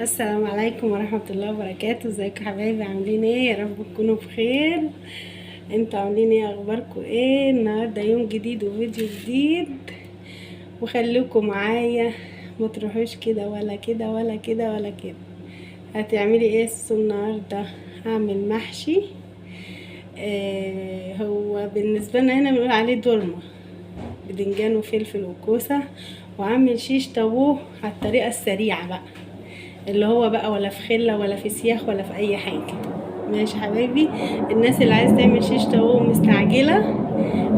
السلام عليكم ورحمة الله وبركاته. ازيكم حبايبي؟ عاملين ايه؟ يا رب تكونوا بخير. انتوا عاملين ايه؟ اخباركم ايه؟ النهارده يوم جديد وفيديو جديد، وخليكم معايا، ما تروحوش كده ولا كده ولا كده ولا كده. هتعملي ايه النهارده؟ هعمل محشي. هو بالنسبه لنا هنا بنقول عليه دولمه، بدنجان وفلفل وكوسه. وعامل شيش طاووق على الطريقه السريعه بقى، اللي هو بقى ولا في خله ولا في سياخ ولا في اي حاجه. ماشي حبايبي؟ الناس اللي عايز تعمل شيش طاووق مستعجله،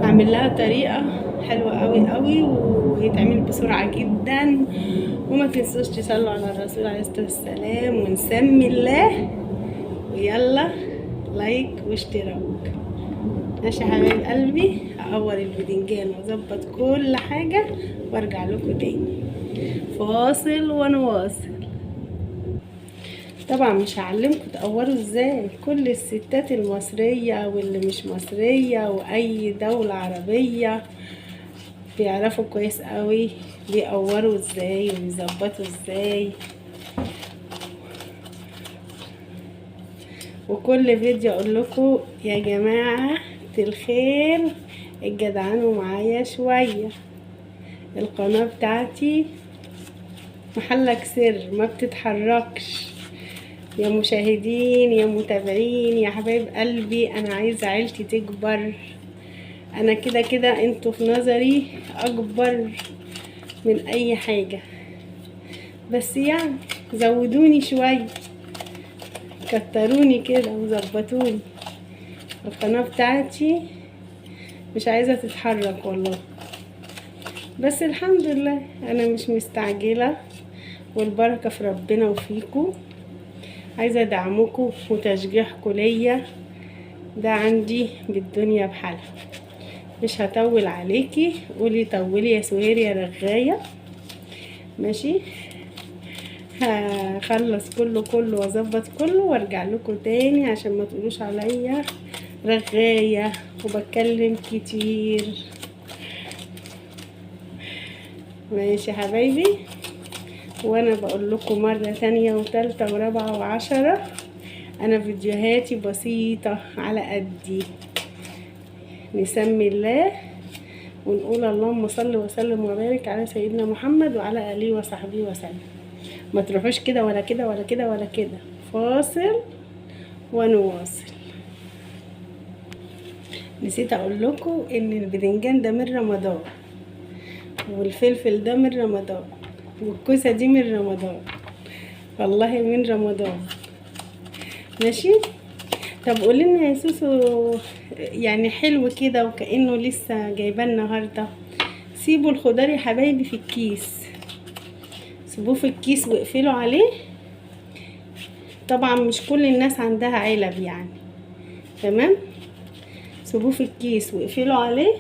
هعمل لها طريقه حلوه قوي قوي ويتعمل بسرعه جدا. وما تنسوش تصلوا على الرسول عليه الصلاه والسلام ونسمي الله، ويلا لايك واشتراك. ماشي حبايب قلبي؟ هقور البدنجان واظبط كل حاجه وارجع لكم تاني. فاصل ونواصل. طبعا مش هعلمكم تقوروا ازاي، كل الستات المصرية واللي مش مصرية واي دولة عربية بيعرفوا كويس قوي بيقوروا ازاي وبيظبطوا ازاي. وكل فيديو اقول لكم يا جماعة الخير الجدعانوا معايا شوية. القناة بتاعتي محلك سر ما بتتحركش يا مشاهدين يا متابعين يا حبايب قلبي. انا عايزه عيلتي تكبر، انا كده كده انتوا في نظري اكبر من اي حاجه، بس يعني زودوني شويه، كتروني كده وظبطوني. القناه بتاعتي مش عايزه تتحرك والله، بس الحمد لله انا مش مستعجله، والبركه في ربنا وفيكم. عايزه ادعمكم وتشجيعكم ليا، ده عندي بالدنيا بحالها. مش هطول عليكي، قولي طولي يا سهير يا رغايه. ماشي؟ هخلص كله واظبط كله وارجع لكم تاني عشان ما تقولوش عليا رغايه وبتكلم كتير. ماشي حبايبي؟ وانا بقول لكم مره تانية وتالتة ورابعه وعشرة، انا فيديوهاتي بسيطه على قدي. نسمي الله ونقول اللهم صل وسلم وبارك على سيدنا محمد وعلى اله وصحبه وسلم. ما تروحوش كده ولا كده ولا كده ولا كده. فاصل ونواصل. نسيت اقول لكم ان البدنجان ده من رمضان، والفلفل ده من رمضان، والكوسه دي من رمضان، والله من رمضان. ماشي؟ طب قولي لنا يا سوسو، يعني حلو كده وكأنه لسه جايباه النهارده. سيبوا الخضار يا حبايبي في الكيس، سيبوه في الكيس واقفلوا عليه. طبعا مش كل الناس عندها علب يعني، تمام؟ سيبوه في الكيس واقفلوا عليه،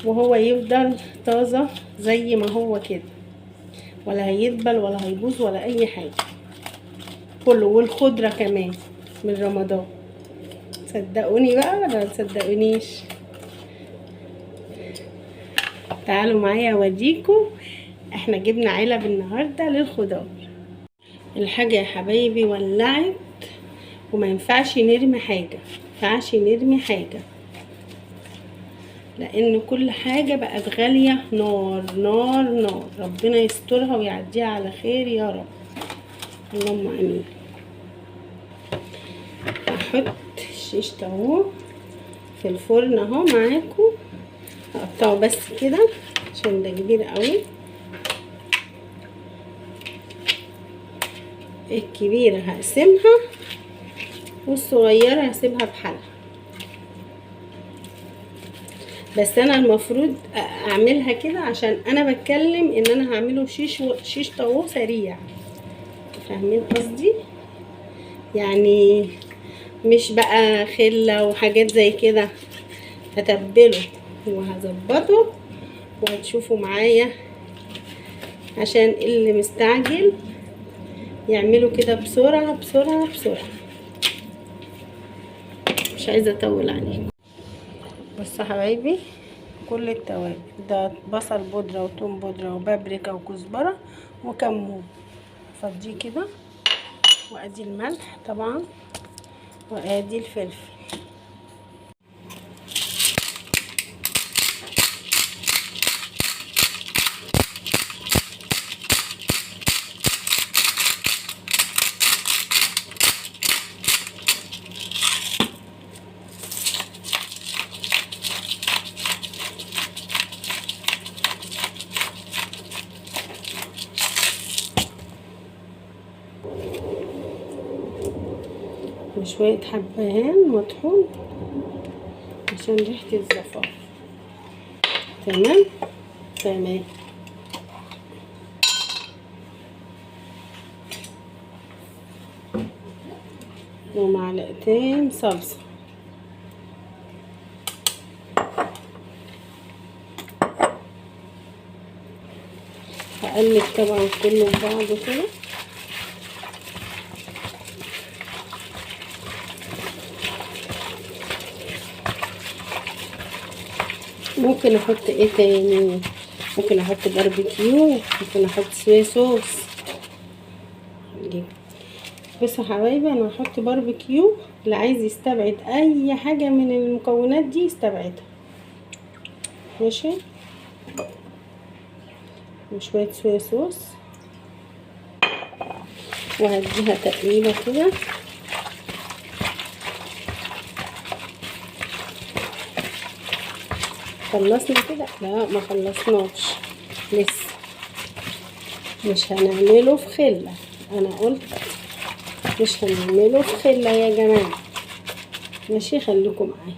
وهو يفضل طازة زي ما هو كده، ولا هيدبل ولا هيبوظ ولا اي حاجة كله. والخضرة كمان من رمضان، صدقوني بقى ولا تصدقونيش؟ تعالوا معايا اوريكم. احنا جبنا علب النهارده للخضار. الحاجه يا حبايبي ولعت، وما ينفعش نرمي حاجه، مينفعش نرمي حاجه، لان كل حاجه بقت غاليه. نار نار نار، ربنا يسترها ويعديها على خير يا رب، اللهم امين. احط الشيش طاووق في الفرن اهو معاكم. هقطعه بس كده عشان ده كبير قوي. الكبيرة هقسمها والصغيرة هسيبها بحالها، بس انا المفروض اعملها كده عشان انا بتكلم ان انا هعمله شيش طاووق سريع. فاهمين قصدي؟ يعني مش بقى خلة وحاجات زي كده. هتبله وهظبطه وهتشوفوا معايا، عشان اللي مستعجل يعملوا كده بسرعة بسرعة بسرعة. مش عايزة اطول عليكم. بصوا حبايبي، كل التوابل. ده بصل بودرة وتوم بودرة وبابريكا وكزبرة وكمون. افضيه كده، وادي الملح طبعا، وادي الفلفل. وشوية حبهان مطحون عشان ريحة الزفار. تمام تمام. ومعلقتين صلصة. هقلب طبعا كله في بعضه كده. ممكن احط ايه تاني؟ ممكن احط باربيكيو، ممكن احط صويا صوص. بصوا يا حبايبي، انا هحط باربيكيو. اللي عايز يستبعد اي حاجه من المكونات دي يستبعدها. ماشي. وشويه صويا صوص، وهديها تقليبه كده. خلصنا كده؟ لا ما خلصناش لسه. مش هنعمله في خله، انا قلت مش هنعمله في خله يا جماعه. ماشي، خليكم معايا.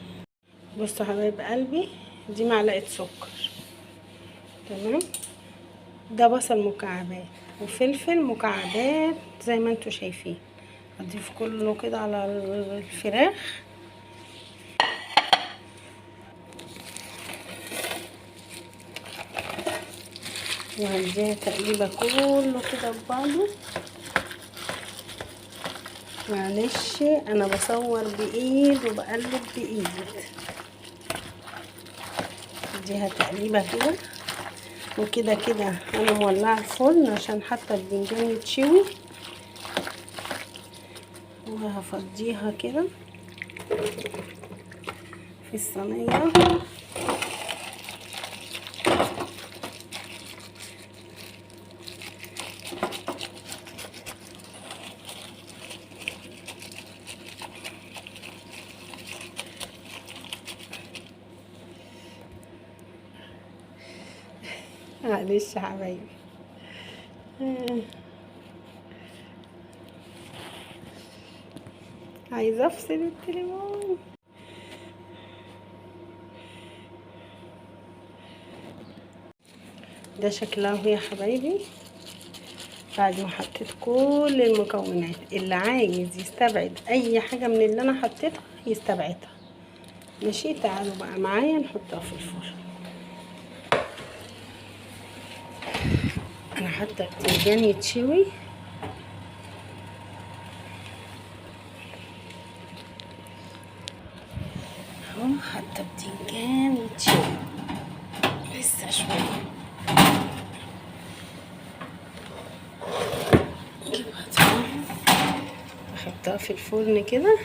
بصوا يا حبايب قلبي، دي معلقه سكر. تمام. ده بصل مكعبات وفلفل مكعبات زي ما انتوا شايفين. هضيف كله كده على الفراخ. وهديها تقليبه كله كده ببعضه. معلش انا بصور بايد وبقلب بايد. اديها تقليبه كده. وكده كده انا مولعه الفرن عشان حتى الباذنجان يتشوي. وهفضيها كده في الصينيه. معلش يا حبايبي. عايزه افصل التليفون. ده شكلها اهو يا حبايبي بعد ما حطيت كل المكونات. اللي عايز يستبعد اي حاجه من اللي انا حطيتها يستبعدها. ماشي، تعالوا بقى معايا نحطها في الفرن. انا حاطه الباذنجان يتشوي. اهو حاطه الباذنجان يتشوي لسه شويه. اجيبها طبعا احطها في الفرن كده،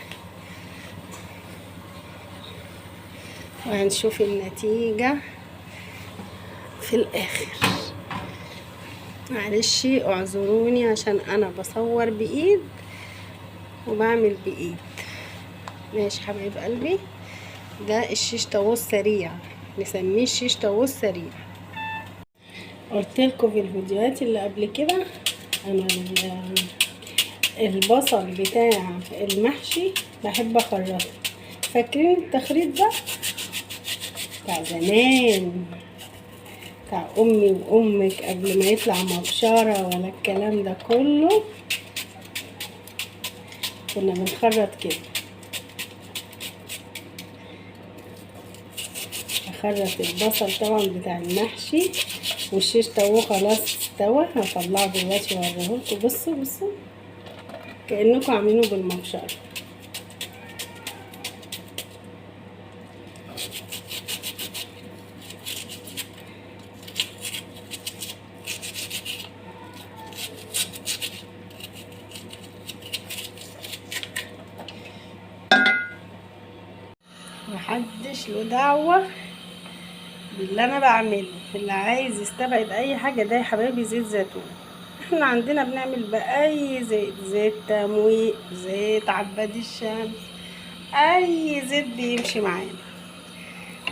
وهنشوف النتيجه في الاخر. معلش اعذروني عشان انا بصور بايد وبعمل بايد. ماشي حبايب قلبي. ده الشيش طاووس سريع، نسميه الشيش طاووس سريع. قلت لكم في الفيديوهات اللي قبل كده انا البصل بتاع المحشي بحب اخرطه. فاكرين التخريط ده بتاع زمان، بتاع امي وامك قبل ما يطلع مبشره ولا الكلام ده كله؟ كنا بنخرط كده. اخرط البصل طبعا بتاع المحشي. والشيش طاووق خلاص استوى، هطلعه دلوقتي واوريهولكوا. بصوا بصوا كأنكم عاملينه بالمبشره. محدش له دعوة باللي انا بعمله. اللي عايز يستبعد اي حاجة ده يا حبايبي زيت زيتون. احنا عندنا بنعمل باي زيت، زيت تمويق، زيت عباد الشمس، اي زيت بيمشي معانا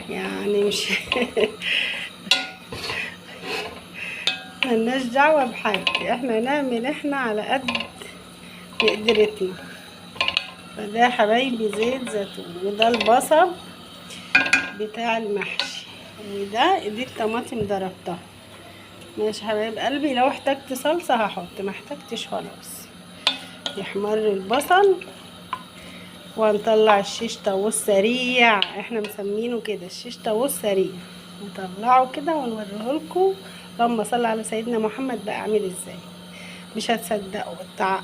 يعني. مش ملناش دعوة بحاجة، احنا نعمل احنا على قد مقدرتنا. فده يا حبايبي زيت زيتون، وده البصل بتاع المحشي، دي الطماطم ضربتها. ماشي حبايب قلبي، لو احتجت صلصة هحط، ما احتجتش خلاص. يحمر البصل وهنطلع الشيش طاووس سريع، احنا مسمينه كده الشيش طاووس سريع. نطلعه كده ونوريه لكم. اللهم صل على سيدنا محمد بقى عامل ازاي، مش هتصدقوا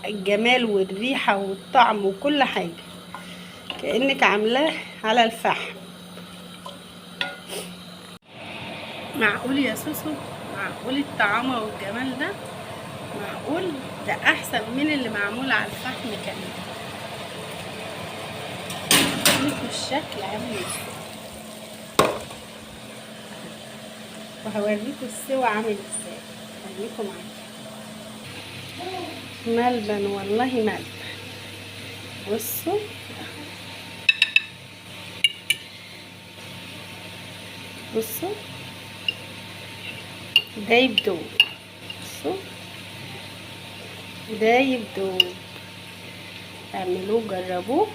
الجمال والريحة والطعم وكل حاجة، كأنك عاملاه على الفحم. معقول يا سوسو؟ معقول الطعامة والجمال ده؟ معقول؟ ده احسن من اللي معمول على الفحم كمان. شوفوا الشكل عامل ازاي، وهوريكم السوا عامل ازاي. خليكم معايا. ملبن والله ملبن. بصوا بصوا دايب دوب. بصوا دايب دوب. اعملوه جربوه،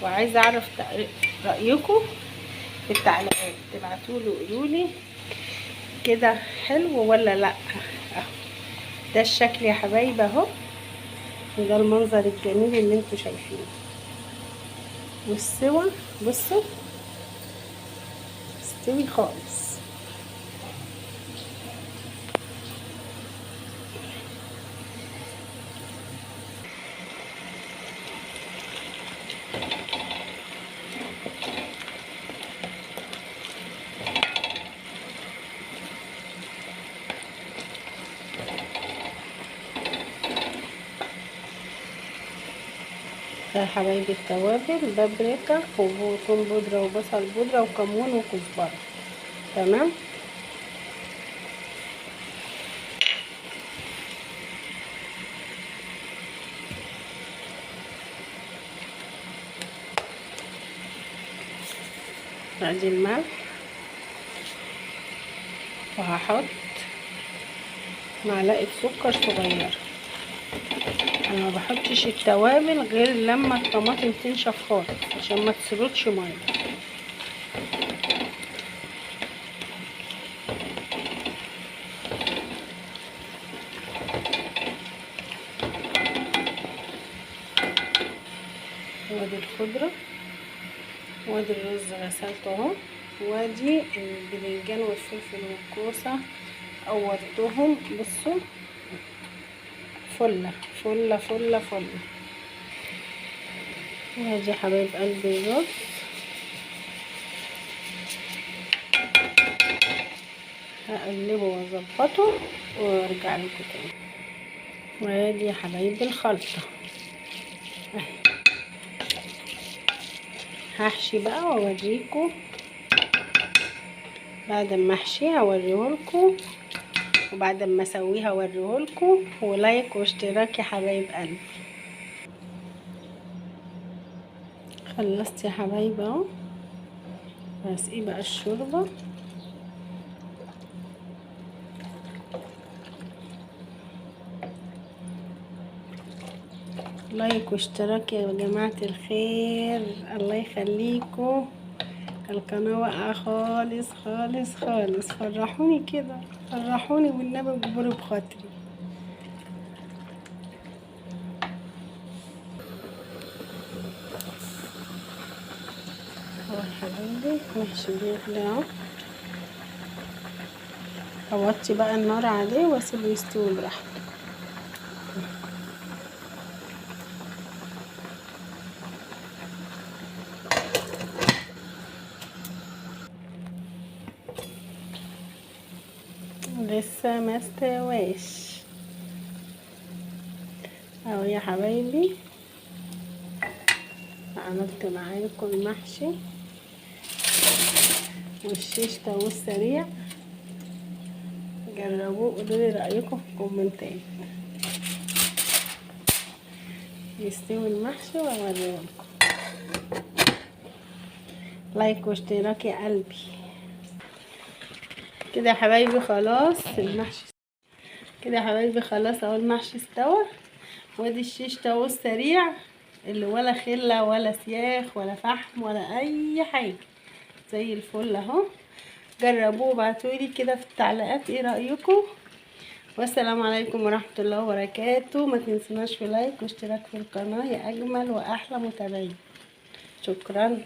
وعايزه اعرف رايكم في التعليقات. تبعتولي وقولولي كده حلو ولا لا. اهو ده الشكل يا حبايبي اهو، وده المنظر الجميل اللي انتوا شايفينه. والسوا بصوا استوي خالص. يا حبايبي التوابل بابريكا وثوم بودرة وبصل بودرة وكمون وكزبرة. تمام. ادي الملح، وهحط معلقة سكر صغيرة. انا ما بحطش التوابل غير لما الطماطم تنشف خالص عشان ما تسرطش ميه. وادي الخضره، وادي الرز غسلته اهو، وادي الباذنجان والفلفل والكوسه قورتهم. بصوا فله فله فله فله. وادي حبايب قلبي الرز. هقلبه واظبطه وارجع لكم تاني. وادي يا حبايبي الخلطه اهي. هحشي بقى واوريكم بعد ما احشيها اوريهولكم، وبعد ما اسويها اوريهولكم. ولايك واشتراك يا حبايب قلبي. خلصت يا حبايب اهو. هسقي بقى الشوربه. لايك واشتراك يا جماعه الخير، الله يخليكم. القناه واقعه خالص خالص خالص. فرحوني كده، فرحوني والنبي وجبروا بخاطري. اهو يا حبايبي محشي بيغلي اهو. اوطي بقى النار عليه واسيبه يستوي براحته. لسه ما استواش اهو يا حبايبي. عملت معاكم المحشي والشيش طاووق سريع. جربوه قولولي رأيكم في الكومنتات. يستوي المحشي واوريهولكم. لايك واشتراك يا قلبي. كده يا حبايبي خلاص المحشي. كده يا حبايبي خلاص اهو المحشي استوى. وادي الشيش طاووق سريع اللي ولا خله ولا سياخ ولا فحم ولا اي حاجه، زي الفل اهو. جربوه وابعتولي كده في التعليقات ايه رايكم. والسلام عليكم ورحمه الله وبركاته. ما تنسوناش في لايك واشتراك في القناه يا اجمل واحلى متابعين. شكرا.